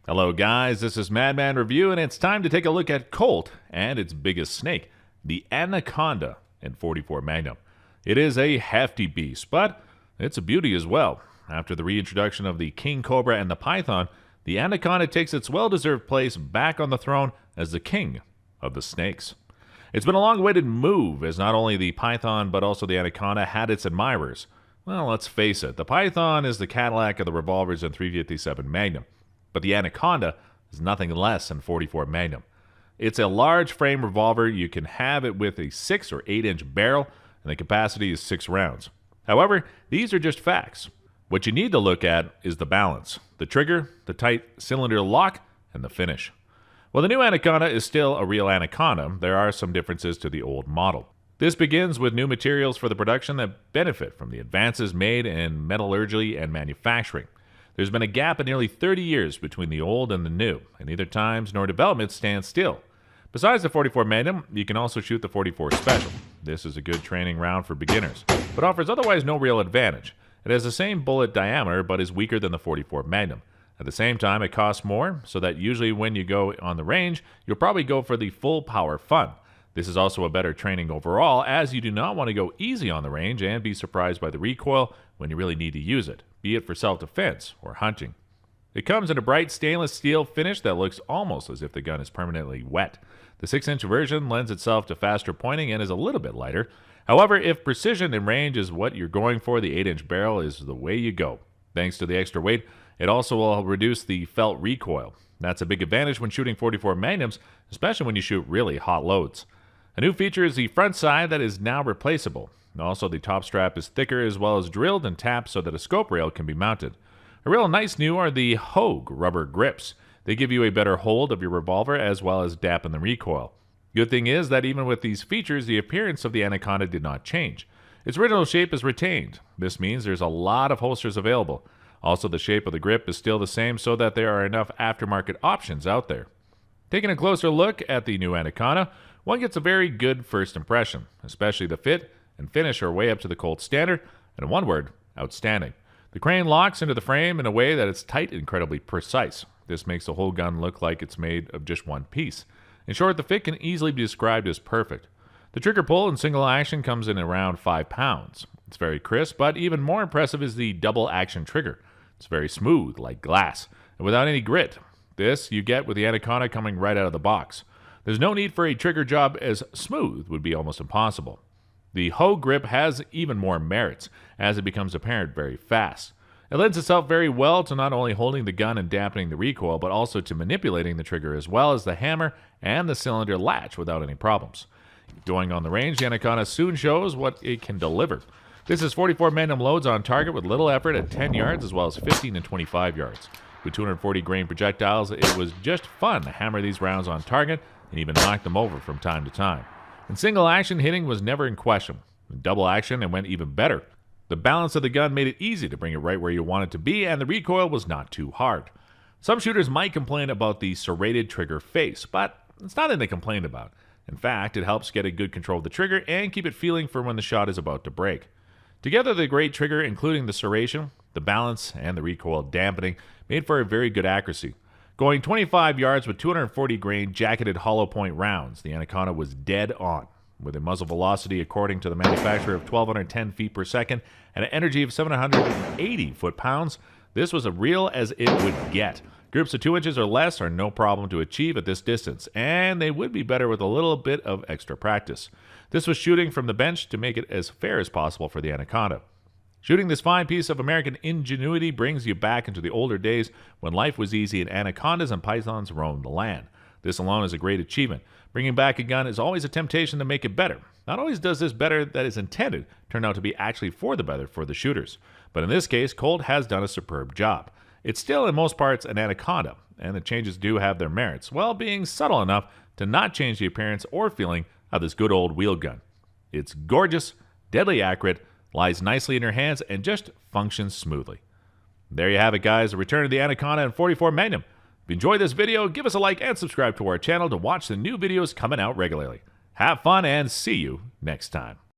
Hello guys, this is MADMAN Review, and it's time to take a look at Colt and its biggest snake, the Anaconda in 44 Magnum. It is a hefty beast, but it's a beauty as well. After the reintroduction of the King Cobra and the Python, the Anaconda takes its well-deserved place back on the throne as the king of the snakes. It's been a long-awaited move, as not only the Python but also the Anaconda had its admirers. Well, let's face it, the Python is the Cadillac of the revolvers in 357 Magnum. But the Anaconda is nothing less than 44 Magnum. It's a large frame revolver. You can have it with a 6 or 8 inch barrel, and the capacity is 6 rounds. However, these are just facts. What you need to look at is the balance, the trigger, the tight cylinder lock, and the finish. While the new Anaconda is still a real Anaconda, there are some differences to the old model. This begins with new materials for the production that benefit from the advances made in metallurgy and manufacturing. There's been a gap of nearly 30 years between the old and the new, and neither times nor development stands still. Besides the 44 Magnum, you can also shoot the 44 Special. This is a good training round for beginners, but offers otherwise no real advantage. It has the same bullet diameter, but is weaker than the 44 Magnum. At the same time, it costs more, so that usually when you go on the range, you'll probably go for the full power fun. This is also a better training overall, as you do not want to go easy on the range and be surprised by the recoil when you really need to use it, be it for self-defense or hunting. It comes in a bright stainless steel finish that looks almost as if the gun is permanently wet. The 6-inch version lends itself to faster pointing and is a little bit lighter. However, if precision and range is what you're going for, the 8-inch barrel is the way you go. Thanks to the extra weight, it also will reduce the felt recoil. That's a big advantage when shooting 44 Magnums, especially when you shoot really hot loads. A new feature is the front side that is now replaceable. Also, the top strap is thicker as well as drilled and tapped so that a scope rail can be mounted. A real nice new are the Hogue rubber grips. They give you a better hold of your revolver as well as dampen the recoil. Good thing is that even with these features, the appearance of the Anaconda did not change. Its original shape is retained. This means there's a lot of holsters available. Also, the shape of the grip is still the same so that there are enough aftermarket options out there. Taking a closer look at the new Anaconda, one gets a very good first impression, especially the fit and finish are way up to the Colt standard, and in one word, outstanding. The crane locks into the frame in a way that it's tight and incredibly precise. This makes the whole gun look like it's made of just one piece. In short, the fit can easily be described as perfect. The trigger pull in single action comes in around 5 pounds. It's very crisp, but even more impressive is the double action trigger. It's very smooth, like glass, and without any grit. This you get with the Anaconda coming right out of the box. There's no need for a trigger job as smooth would be almost impossible. The Hogue grip has even more merits, as it becomes apparent very fast. It lends itself very well to not only holding the gun and dampening the recoil, but also to manipulating the trigger as well as the hammer and the cylinder latch without any problems. Going on the range, the Anaconda soon shows what it can deliver. This is 44 Magnum loads on target with little effort at 10 yards as well as 15 and 25 yards. With 240 grain projectiles, it was just fun to hammer these rounds on target and even knock them over from time to time. In single action, hitting was never in question. In double action, it went even better. The balance of the gun made it easy to bring it right where you want it to be, and the recoil was not too hard. Some shooters might complain about the serrated trigger face, but it's nothing to complain about. In fact, it helps get a good control of the trigger and keep it feeling for when the shot is about to break. Together, the great trigger, including the serration, the balance, and the recoil dampening, made for a very good accuracy. Going 25 yards with 240 grain jacketed hollow point rounds, the Anaconda was dead on. With a muzzle velocity according to the manufacturer of 1,210 feet per second and an energy of 780 foot-pounds, this was as real as it would get. Grips of 2 inches or less are no problem to achieve at this distance, and they would be better with a little bit of extra practice. This was shooting from the bench to make it as fair as possible for the Anaconda. Shooting this fine piece of American ingenuity brings you back into the older days when life was easy and anacondas and pythons roamed the land. This alone is a great achievement. Bringing back a gun is always a temptation to make it better. Not always does this better that is intended turn out to be actually for the better for the shooters. But in this case, Colt has done a superb job. It's still in most parts an Anaconda, and the changes do have their merits, while being subtle enough to not change the appearance or feeling of this good old wheel gun. It's gorgeous, deadly accurate, lies nicely in your hands, and just functions smoothly. There you have it, guys, a return of the Anaconda in 44 Magnum. If you enjoyed this video, give us a like and subscribe to our channel to watch the new videos coming out regularly. Have fun and see you next time.